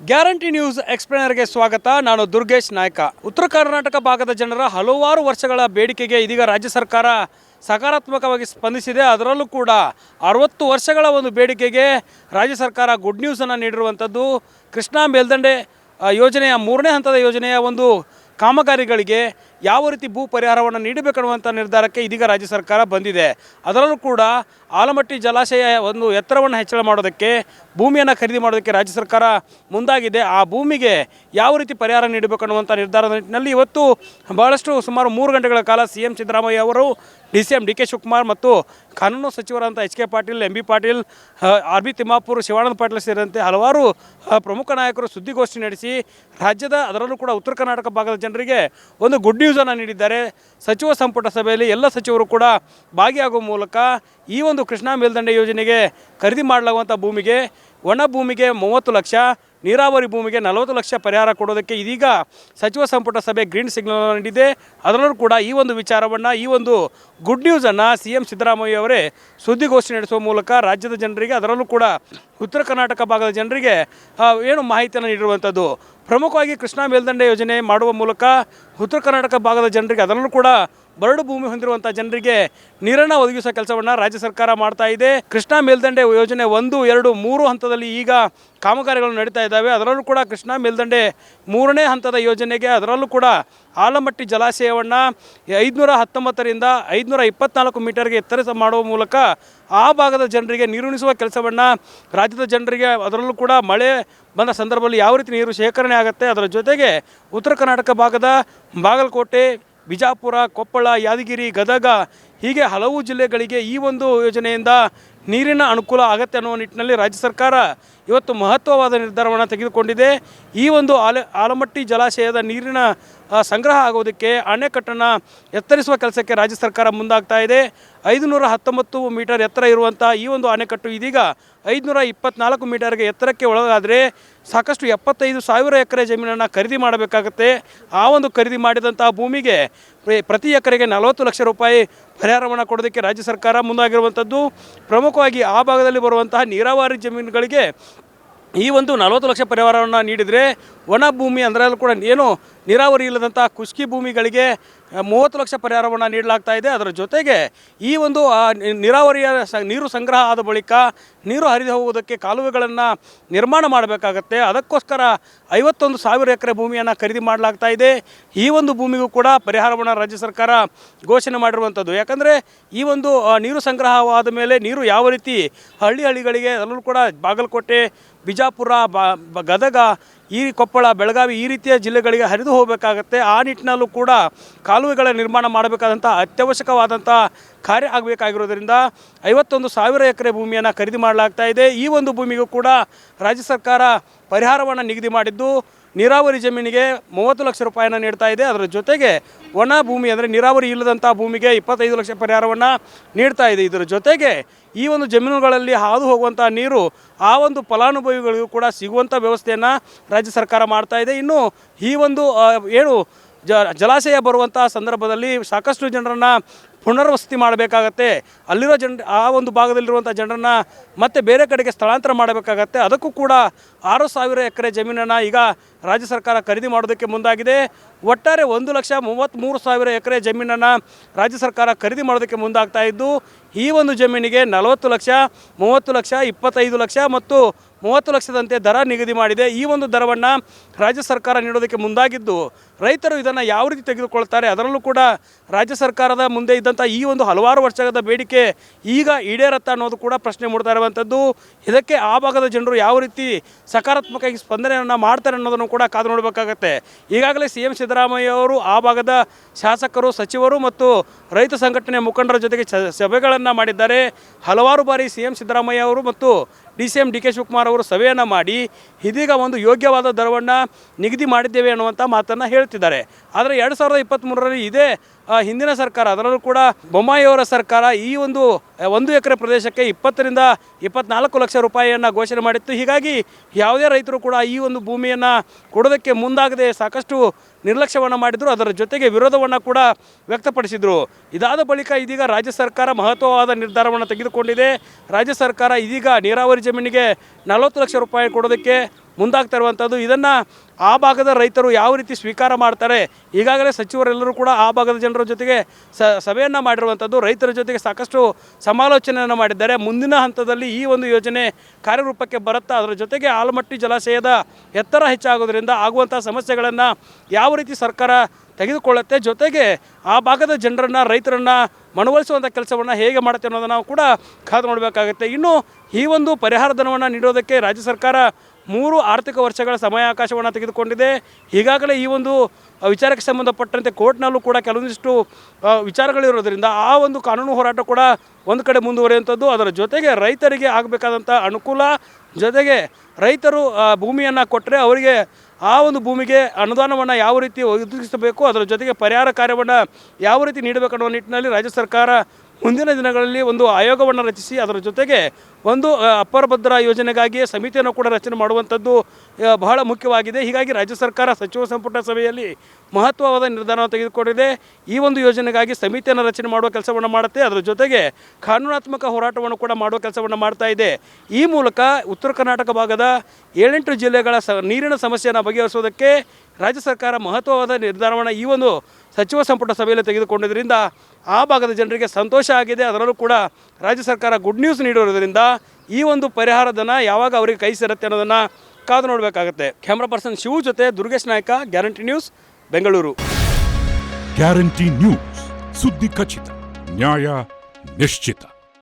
Guarantee news ಎಕ್ಸ್ಪ್ಲೇನರ್ಗೆ ಸ್ವಾಗತ. ನಾನು ದುರ್ಗೇಶ್ ನಾಯ್ಕ. ಉತ್ತರ ಕರ್ನಾಟಕ ಭಾಗದ ಜನರ ಹಲವಾರು ವರ್ಷಗಳ ಬೇಡಿಕೆಗೆ ಇದೀಗ ರಾಜ್ಯ ಸರ್ಕಾರ ಸಕಾರಾತ್ಮಕವಾಗಿ ಸ್ಪಂದಿಸಿದೆ. ಅದರಲ್ಲೂ ಕೂಡ 60 ವರ್ಷಗಳ ಒಂದು ಬೇಡಿಕೆಗೆ ರಾಜ್ಯ ಸರ್ಕಾರ ಗುಡ್ ನ್ಯೂಸನ್ನು ನೀಡಿರುವಂಥದ್ದು. ಕೃಷ್ಣಾ ಮೇಲ್ದಂಡೆ ಯೋಜನೆಯ 3ನೇ ಹಂತದ ಯೋಜನೆಯ ಒಂದು ಕಾಮಗಾರಿಗಳಿಗೆ ಯಾವ ರೀತಿ ಭೂ ಪರಿಹಾರವನ್ನು ನೀಡಬೇಕನ್ನುವಂಥ ನಿರ್ಧಾರಕ್ಕೆ ಇದೀಗ ರಾಜ್ಯ ಸರ್ಕಾರ ಬಂದಿದೆ. ಅದರಲ್ಲೂ ಕೂಡ ಆಲಮಟ್ಟಿ ಜಲಾಶಯ ಒಂದು ಎತ್ತರವನ್ನು ಹೆಚ್ಚಳ ಮಾಡೋದಕ್ಕೆ, ಭೂಮಿಯನ್ನು ಖರೀದಿ ಮಾಡೋದಕ್ಕೆ ರಾಜ್ಯ ಸರ್ಕಾರ ಮುಂದಾಗಿದೆ. ಆ ಭೂಮಿಗೆ ಯಾವ ರೀತಿ ಪರಿಹಾರ ನೀಡಬೇಕನ್ನುವಂಥ ನಿರ್ಧಾರದ ನಿಟ್ಟಿನಲ್ಲಿ ಇವತ್ತು ಬಹಳಷ್ಟು ಸುಮಾರು 3 ಗಂಟೆಗಳ ಕಾಲ CM ಸಿದ್ದರಾಮಯ್ಯ ಅವರು, DCM DK ಶಿವಕುಮಾರ್ ಮತ್ತು ಕಾನೂನು ಸಚಿವರಂಥ HK Patil, MB Patil, RB Timmapur, Shivananda Patil ಸೇರಿದಂತೆ ಹಲವಾರು ಪ್ರಮುಖ ನಾಯಕರು ಸುದ್ದಿಗೋಷ್ಠಿ ನಡೆಸಿ ರಾಜ್ಯದ ಅದರಲ್ಲೂ ಕೂಡ ಉತ್ತರ ಕರ್ನಾಟಕ ಭಾಗದ ಜನರಿಗೆ ಒಂದು ಗುಡ್ ನ್ಯೂಸನ್ನು ನೀಡಿದ್ದಾರೆ. ಸಚಿವ ಸಂಪುಟ ಸಭೆಯಲ್ಲಿ ಎಲ್ಲ ಸಚಿವರು ಕೂಡ ಭಾಗಿಯಾಗುವ ಮೂಲಕ ಈ ಒಂದು ಕೃಷ್ಣಾ ಮೇಲ್ದಂಡೆ ಯೋಜನೆಗೆ ಖರೀದಿ ಮಾಡಲಾಗುವಂಥ ಭೂಮಿಗೆ, ಒಣ ಭೂಮಿಗೆ 30 ಲಕ್ಷ, ನೀರಾವರಿ ಭೂಮಿಗೆ 40 ಲಕ್ಷ ಪರಿಹಾರ ಕೊಡೋದಕ್ಕೆ ಇದೀಗ ಸಚಿವ ಸಂಪುಟ ಸಭೆ ಗ್ರೀನ್ ಸಿಗ್ನಲ್ ನೀಡಿದೆ. ಅದರಲ್ಲೂ ಕೂಡ ಈ ಒಂದು ವಿಚಾರವನ್ನು, ಈ ಒಂದು ಗುಡ್ ನ್ಯೂಸನ್ನು CM ಸಿದ್ದರಾಮಯ್ಯ ಅವರೇ ಸುದ್ದಿಗೋಷ್ಠಿ ನಡೆಸುವ ಮೂಲಕ ರಾಜ್ಯದ ಜನರಿಗೆ, ಅದರಲ್ಲೂ ಕೂಡ ಉತ್ತರ ಕರ್ನಾಟಕ ಭಾಗದ ಜನರಿಗೆ ಏನು ಮಾಹಿತಿಯನ್ನು ನೀಡಿರುವಂಥದ್ದು. ಪ್ರಮುಖವಾಗಿ ಕೃಷ್ಣಾ ಮೇಲ್ದಂಡೆ ಯೋಜನೆ ಮಾಡುವ ಮೂಲಕ ಉತ್ತರ ಕರ್ನಾಟಕ ಭಾಗದ ಜನರಿಗೆ, ಅದರಲ್ಲೂ ಕೂಡ ಬರಡು ಭೂಮಿ ಹೊಂದಿರುವಂಥ ಜನರಿಗೆ ನೀರನ್ನು ಒದಗಿಸುವ ಕೆಲಸವನ್ನು ರಾಜ್ಯ ಸರ್ಕಾರ ಮಾಡ್ತಾ ಇದೆ. ಕೃಷ್ಣಾ ಮೇಲ್ದಂಡೆ ಯೋಜನೆ 1, 2, 3 ಹಂತದಲ್ಲಿ ಈಗ ಕಾಮಗಾರಿಗಳು ನಡೀತಾ ಇದ್ದಾವೆ. ಅದರಲ್ಲೂ ಕೂಡ ಕೃಷ್ಣಾ ಮೇಲ್ದಂಡೆ 3ನೇ ಹಂತದ ಯೋಜನೆಗೆ, ಅದರಲ್ಲೂ ಕೂಡ ಆಲಮಟ್ಟಿ ಜಲಾಶಯವನ್ನು 519ರಿಂದ 524 ಮೀಟರ್ಗೆ ಎತ್ತರಿಸ ಮಾಡುವ ಮೂಲಕ ಆ ಭಾಗದ ಜನರಿಗೆ ನೀರುಣಿಸುವ ಕೆಲಸವನ್ನು ರಾಜ್ಯದ ಜನರಿಗೆ, ಅದರಲ್ಲೂ ಕೂಡ ಮಳೆ ಬಂದ ಸಂದರ್ಭದಲ್ಲಿ ಯಾವ ರೀತಿ ನೀರು ಶೇಖರಣೆ ಆಗುತ್ತೆ, ಅದರ ಜೊತೆಗೆ ಉತ್ತರ ಕರ್ನಾಟಕ ಭಾಗದ ಬಾಗಲಕೋಟೆ, ಬಿಜಾಪುರ, ಕೊಪ್ಪಳ, ಯಾದಗಿರಿ, ಗದಗ ಹೀಗೆ ಹಲವು ಜಿಲ್ಲೆಗಳಿಗೆ ಈ ಒಂದು ಯೋಜನೆಯಿಂದ ನೀರಿನ ಅನುಕೂಲ ಆಗತ್ತೆ ಅನ್ನುವ ನಿಟ್ಟಿನಲ್ಲಿ ರಾಜ್ಯ ಸರ್ಕಾರ ಇವತ್ತು ಮಹತ್ವವಾದ ನಿರ್ಧಾರವನ್ನು ತೆಗೆದುಕೊಂಡಿದೆ. ಈ ಒಂದು ಆಲಮಟ್ಟಿ ಜಲಾಶಯದ ನೀರಿನ ಸಂಗ್ರಹ ಆಗೋದಕ್ಕೆ ಅಣೆಕಟ್ಟನ್ನು ಎತ್ತರಿಸುವ ಕೆಲಸಕ್ಕೆ ರಾಜ್ಯ ಸರ್ಕಾರ ಮುಂದಾಗ್ತಾ ಇದೆ. 519 ಮೀಟರ್ ಎತ್ತರ ಇರುವಂಥ ಈ ಒಂದು ಅಣೆಕಟ್ಟು ಇದೀಗ 524 ಮೀಟರ್ಗೆ ಎತ್ತರಕ್ಕೆ ಒಳಗಾದರೆ ಸಾಕಷ್ಟು 75,000 ಎಕರೆ ಜಮೀನನ್ನು ಖರೀದಿ ಮಾಡಬೇಕಾಗತ್ತೆ. ಆ ಒಂದು ಖರೀದಿ ಮಾಡಿದಂಥ ಭೂಮಿಗೆ ಪ್ರತಿ ಎಕರೆಗೆ 40 ಲಕ್ಷ ರೂಪಾಯಿ ಪರಿಹಾರವನ್ನು ಕೊಡೋದಕ್ಕೆ ರಾಜ್ಯ ಸರ್ಕಾರ ಮುಂದಾಗಿರುವಂಥದ್ದು. ಪ್ರಮುಖವಾಗಿ ಆ ಭಾಗದಲ್ಲಿ ಬರುವಂತಹ ನೀರಾವರಿ ಜಮೀನುಗಳಿಗೆ ಈ ಒಂದು 40 ಲಕ್ಷ ಪರಿಹಾರವನ್ನು ನೀಡಿದರೆ, ಒಣ ಭೂಮಿ ಅದರಲ್ಲೂ ಕೂಡ ಏನು ನೀರಾವರಿ ಇಲ್ಲದಂಥ ಕುಷ್ಕಿ ಭೂಮಿಗಳಿಗೆ 30 ಲಕ್ಷ ಪರಿಹಾರವನ್ನು ನೀಡಲಾಗ್ತಾ ಇದೆ. ಅದರ ಜೊತೆಗೆ ಈ ಒಂದು ನೀರಾವರಿಯ ನೀರು ಸಂಗ್ರಹ ಆದ ಬಳಿಕ ನೀರು ಹರಿದು ಹೋಗುವುದಕ್ಕೆ ಕಾಲುವೆಗಳನ್ನು ನಿರ್ಮಾಣ ಮಾಡಬೇಕಾಗತ್ತೆ. ಅದಕ್ಕೋಸ್ಕರ 51,000 ಎಕರೆ ಭೂಮಿಯನ್ನು ಖರೀದಿ ಮಾಡಲಾಗ್ತಾ ಇದೆ. ಈ ಒಂದು ಭೂಮಿಗೂ ಕೂಡ ಪರಿಹಾರವನ್ನು ರಾಜ್ಯ ಸರ್ಕಾರ ಘೋಷಣೆ ಮಾಡಿರುವಂಥದ್ದು. ಯಾಕಂದರೆ ಈ ಒಂದು ನೀರು ಸಂಗ್ರಹವಾದ ಮೇಲೆ ನೀರು ಯಾವ ರೀತಿ ಹಳ್ಳಿಗಳಿಗೆ, ಅದರಲ್ಲೂ ಕೂಡ ಬಾಗಲಕೋಟೆ, ಬಿಜಾಪುರ, ಗದಗ, ಈ ಕೊಪ್ಪಳ, ಬೆಳಗಾವಿ ಈ ರೀತಿಯ ಜಿಲ್ಲೆಗಳಿಗೆ ಹರಿದು ಹೋಗಬೇಕಾಗತ್ತೆ. ಆ ನಿಟ್ಟಿನಲ್ಲೂ ಕೂಡ ಕಾಲುವೆಗಳ ನಿರ್ಮಾಣ ಮಾಡಬೇಕಾದಂಥ ಅತ್ಯವಶ್ಯಕವಾದಂಥ ಕಾರ್ಯ ಆಗಬೇಕಾಗಿರೋದ್ರಿಂದ 51,000 ಎಕರೆ ಭೂಮಿಯನ್ನು ಖರೀದಿ ಮಾಡಲಾಗ್ತಾ ಇದೆ. ಈ ಒಂದು ಭೂಮಿಗೂ ಕೂಡ ರಾಜ್ಯ ಸರ್ಕಾರ ಪರಿಹಾರವನ್ನು ನಿಗದಿ ಮಾಡಿದ್ದು, ನೀರಾವರಿ ಜಮೀನಿಗೆ 30 ಲಕ್ಷ ರೂಪಾಯಿಯನ್ನು ನೀಡ್ತಾ ಇದೆ. ಅದರ ಜೊತೆಗೆ ಒಣ ಭೂಮಿ ಅಂದರೆ ನೀರಾವರಿ ಇಲ್ಲದಂಥ ಭೂಮಿಗೆ 25 ಲಕ್ಷ ಪರಿಹಾರವನ್ನು ನೀಡ್ತಾ ಇದೆ. ಇದರ ಜೊತೆಗೆ ಈ ಒಂದು ಜಮೀನುಗಳಲ್ಲಿ ಹಾದು ಹೋಗುವಂಥ ನೀರು ಆ ಒಂದು ಫಲಾನುಭವಿಗಳಿಗೂ ಕೂಡ ಸಿಗುವಂಥ ವ್ಯವಸ್ಥೆಯನ್ನು ರಾಜ್ಯ ಸರ್ಕಾರ ಮಾಡ್ತಾ ಇದೆ. ಇನ್ನು ಈ ಒಂದು ಏನು ಜಲಾಶಯ ಬರುವಂಥ ಸಂದರ್ಭದಲ್ಲಿ ಸಾಕಷ್ಟು ಜನರನ್ನು ಪುನರ್ವಸತಿ ಮಾಡಬೇಕಾಗತ್ತೆ. ಅಲ್ಲಿರೋ ಆ ಒಂದು ಭಾಗದಲ್ಲಿರುವಂಥ ಜನರನ್ನು ಮತ್ತೆ ಬೇರೆ ಕಡೆಗೆ ಸ್ಥಳಾಂತರ ಮಾಡಬೇಕಾಗತ್ತೆ. ಅದಕ್ಕೂ ಕೂಡ 6,000 ಎಕರೆ ಜಮೀನನ್ನು ಈಗ ರಾಜ್ಯ ಸರ್ಕಾರ ಖರೀದಿ ಮಾಡೋದಕ್ಕೆ ಮುಂದಾಗಿದೆ. ಒಟ್ಟಾರೆ 1,33,000 ಎಕರೆ ಜಮೀನನ್ನು ರಾಜ್ಯ ಸರ್ಕಾರ ಖರೀದಿ ಮಾಡೋದಕ್ಕೆ ಮುಂದಾಗ್ತಾ ಇದ್ದು, ಈ ಒಂದು ಜಮೀನಿಗೆ 40 ಲಕ್ಷ, 30 ಲಕ್ಷ, 25 ಲಕ್ಷ ಮತ್ತು 30 ಲಕ್ಷದಂತೆ ದರ ನಿಗದಿ ಮಾಡಿದೆ. ಈ ಒಂದು ದರವನ್ನು ರಾಜ್ಯ ಸರ್ಕಾರ ನೀಡೋದಕ್ಕೆ ಮುಂದಾಗಿದ್ದು, ರೈತರು ಇದನ್ನು ಯಾವ ರೀತಿ ತೆಗೆದುಕೊಳ್ತಾರೆ, ಅದರಲ್ಲೂ ಕೂಡ ರಾಜ್ಯ ಸರ್ಕಾರದ ಮುಂದೆ ಇದ್ದಂಥ ಈ ಒಂದು ಹಲವಾರು ವರ್ಷದ ಬೇಡಿಕೆ ಈಗ ಈಡೇರತ್ತ ಅನ್ನೋದು ಕೂಡ ಪ್ರಶ್ನೆ ಮೂಡ್ತಾ ಇರುವಂಥದ್ದು. ಇದಕ್ಕೆ ಆ ಭಾಗದ ಜನರು ಯಾವ ರೀತಿ ಸಕಾರಾತ್ಮಕವಾಗಿ ಸ್ಪಂದನೆಯನ್ನು ಮಾಡ್ತಾರೆ ಅನ್ನೋದನ್ನು ಕೂಡ ಕಾದು ನೋಡಬೇಕಾಗತ್ತೆ. ಈಗಾಗಲೇ CM ಸಿದ್ದರಾಮಯ್ಯ ಅವರು ಆ ಭಾಗದ ಶಾಸಕರು, ಸಚಿವರು ಮತ್ತು ರೈತ ಸಂಘಟನೆ ಮುಖಂಡರ ಜೊತೆಗೆ ಸಭೆಗಳನ್ನು ಮಾಡಿದ್ದಾರೆ. ಹಲವಾರು ಬಾರಿ CM ಸಿದ್ದರಾಮಯ್ಯ ಅವರು ಮತ್ತು DCM DK ಶಿವಕುಮಾರ್ ಅವರು ಸಭೆಯನ್ನು ಮಾಡಿ ಇದೀಗ ಒಂದು ಯೋಗ್ಯವಾದ ದರವನ್ನು ನಿಗದಿ ಮಾಡಿದ್ದೇವೆ ಅನ್ನುವಂಥ ಮಾತನ್ನು ಹೇಳ್ತಿದ್ದಾರೆ. ಆದರೆ 2023ರಲ್ಲಿ ಇದೇ ಹಿಂದಿನ ಸರ್ಕಾರ, ಅದರಲ್ಲೂ ಕೂಡ ಬೊಮ್ಮಾಯಿಯವರ ಸರ್ಕಾರ ಈ ಒಂದು 1 ಎಕರೆ ಪ್ರದೇಶಕ್ಕೆ 20ರಿಂದ 24 ಲಕ್ಷ ರೂಪಾಯಿಯನ್ನು ಘೋಷಣೆ ಮಾಡಿತ್ತು. ಹೀಗಾಗಿ ಯಾವುದೇ ರೈತರು ಕೂಡ ಈ ಒಂದು ಭೂಮಿಯನ್ನು ಕೊಡೋದಕ್ಕೆ ಮುಂದಾಗದೆ ಸಾಕಷ್ಟು ನಿರ್ಲಕ್ಷ್ಯವನ್ನು ಮಾಡಿದರು. ಅದರ ಜೊತೆಗೆ ವಿರೋಧವನ್ನು ಕೂಡ ವ್ಯಕ್ತಪಡಿಸಿದರು. ಇದಾದ ಬಳಿಕ ಇದೀಗ ರಾಜ್ಯ ಸರ್ಕಾರ ಮಹತ್ವವಾದ ನಿರ್ಧಾರವನ್ನು ತೆಗೆದುಕೊಂಡಿದೆ. ರಾಜ್ಯ ಸರ್ಕಾರ ಇದೀಗ ನೀರಾವರಿ ಜಮೀನಿಗೆ 40 ಲಕ್ಷ ರೂಪಾಯಿ ಕೊಡೋದಕ್ಕೆ ಮುಂದಾಗ್ತಾ ಇರುವಂಥದ್ದು. ಇದನ್ನು ಆ ಭಾಗದ ರೈತರು ಯಾವ ರೀತಿ ಸ್ವೀಕಾರ ಮಾಡ್ತಾರೆ, ಈಗಾಗಲೇ ಸಚಿವರೆಲ್ಲರೂ ಕೂಡ ಆ ಭಾಗದ ಜನರ ಜೊತೆಗೆ ಸಭೆಯನ್ನು ಮಾಡಿರುವಂಥದ್ದು. ರೈತರ ಜೊತೆಗೆ ಸಾಕಷ್ಟು ಸಮಾಲೋಚನೆಯನ್ನು ಮಾಡಿದ್ದಾರೆ. ಮುಂದಿನ ಹಂತದಲ್ಲಿ ಈ ಒಂದು ಯೋಜನೆ ಕಾರ್ಯರೂಪಕ್ಕೆ ಬರುತ್ತಾ, ಅದರ ಜೊತೆಗೆ ಆಲಮಟ್ಟಿ ಜಲಾಶಯದ ಎತ್ತರ ಹೆಚ್ಚಾಗೋದ್ರಿಂದ ಆಗುವಂಥ ಸಮಸ್ಯೆಗಳನ್ನು ಯಾವ ರೀತಿ ಸರ್ಕಾರ ತೆಗೆದುಕೊಳ್ಳುತ್ತೆ, ಜೊತೆಗೆ ಆ ಭಾಗದ ಜನರನ್ನು ರೈತರನ್ನು ಮನವೊಲಿಸುವಂಥ ಕೆಲಸವನ್ನು ಹೇಗೆ ಮಾಡುತ್ತೆ ಅನ್ನೋದನ್ನು ನಾವು ಕೂಡ ಕಾದು ನೋಡಬೇಕಾಗುತ್ತೆ. ಇನ್ನು ಈ ಒಂದು ಪರಿಹಾರ ಧನವನ್ನು ನೀಡೋದಕ್ಕೆ ರಾಜ್ಯ ಸರ್ಕಾರ 3 ಆರ್ಥಿಕ ವರ್ಷಗಳ ಸಮಯಾವಕಾಶವನ್ನು ತೆಗೆದುಕೊಂಡಿದೆ. ಈಗಾಗಲೇ ಈ ಒಂದು ವಿಚಾರಕ್ಕೆ ಸಂಬಂಧಪಟ್ಟಂತೆ ಕೋರ್ಟ್ನಲ್ಲೂ ಕೂಡ ಕೆಲವೊಂದಿಷ್ಟು ವಿಚಾರಗಳಿರೋದ್ರಿಂದ ಆ ಒಂದು ಕಾನೂನು ಹೋರಾಟ ಕೂಡ ಒಂದು ಕಡೆ ಮುಂದುವರಿಯುವಂಥದ್ದು. ಅದರ ಜೊತೆಗೆ ರೈತರಿಗೆ ಆಗಬೇಕಾದಂಥ ಅನುಕೂಲ, ಜೊತೆಗೆ ರೈತರು ಭೂಮಿಯನ್ನು ಕೊಟ್ಟರೆ ಅವರಿಗೆ ಆ ಒಂದು ಭೂಮಿಗೆ ಅನುದಾನವನ್ನು ಯಾವ ರೀತಿ ಒದಗಿಸಬೇಕು, ಅದರ ಜೊತೆಗೆ ಪರಿಹಾರ ಕಾರ್ಯವನ್ನು ಯಾವ ರೀತಿ ನೀಡಬೇಕು ಅನ್ನೋ ನಿಟ್ಟಿನಲ್ಲಿ ರಾಜ್ಯ ಸರ್ಕಾರ ಮುಂದಿನ ದಿನಗಳಲ್ಲಿ ಒಂದು ಆಯೋಗವನ್ನು ರಚಿಸಿ ಅದರ ಜೊತೆಗೆ ಒಂದು ಅಪ್ಪರ ಭದ್ರಾ ಯೋಜನೆಗಾಗಿ ಸಮಿತಿಯನ್ನು ಕೂಡ ರಚನೆ ಮಾಡುವಂಥದ್ದು ಬಹಳ ಮುಖ್ಯವಾಗಿದೆ. ಹೀಗಾಗಿ ರಾಜ್ಯ ಸರ್ಕಾರ ಸಚಿವ ಸಂಪುಟ ಸಭೆಯಲ್ಲಿ ಮಹತ್ವವಾದ ನಿರ್ಧಾರವನ್ನು ತೆಗೆದುಕೊಂಡಿದೆ. ಈ ಒಂದು ಯೋಜನೆಗಾಗಿ ಸಮಿತಿಯನ್ನು ರಚನೆ ಮಾಡುವ ಕೆಲಸವನ್ನು ಮಾಡುತ್ತೆ, ಅದರ ಜೊತೆಗೆ ಕಾನೂನಾತ್ಮಕ ಹೋರಾಟವನ್ನು ಕೂಡ ಮಾಡುವ ಕೆಲಸವನ್ನು ಮಾಡ್ತಾ ಇದೆ. ಈ ಮೂಲಕ ಉತ್ತರ ಕರ್ನಾಟಕ ಭಾಗದ 7-8 ಜಿಲ್ಲೆಗಳ ನೀರಿನ ಸಮಸ್ಯೆಯನ್ನು ಬಗೆಹರಿಸುವುದಕ್ಕೆ ರಾಜ್ಯ ಸರ್ಕಾರ ಮಹತ್ವವಾದ ನಿರ್ಧಾರವನ್ನು ಈ ಒಂದು ಸಚಿವ ಸಂಪುಟ ಸಭೆಯಲ್ಲಿ ತೆಗೆದುಕೊಂಡಿದ್ದರಿಂದ ಆ ಭಾಗದ ಜನರಿಗೆ ಸಂತೋಷ ಆಗಿದೆ. ಅದರಲ್ಲೂ ಕೂಡ ರಾಜ್ಯ ಸರ್ಕಾರ ಗುಡ್ ನ್ಯೂಸ್ ನೀಡಿರೋದ್ರಿಂದ ಈ ಒಂದು ಪರಿಹಾರ ಧನ ಯಾವಾಗ ಅವರಿಗೆ ಕೈ ಸೇರುತ್ತೆ ಅನ್ನೋದನ್ನು ಕಾದು ನೋಡಬೇಕಾಗುತ್ತೆ. ಕ್ಯಾಮ್ರಾ ಪರ್ಸನ್ ಶಿವು ಜೊತೆ Durgesh Naik, guarantee news, Bengaluru. Guarantee news, ಸುದ್ದಿ ಖಚಿತ, ನ್ಯಾಯ ನಿಶ್ಚಿತ.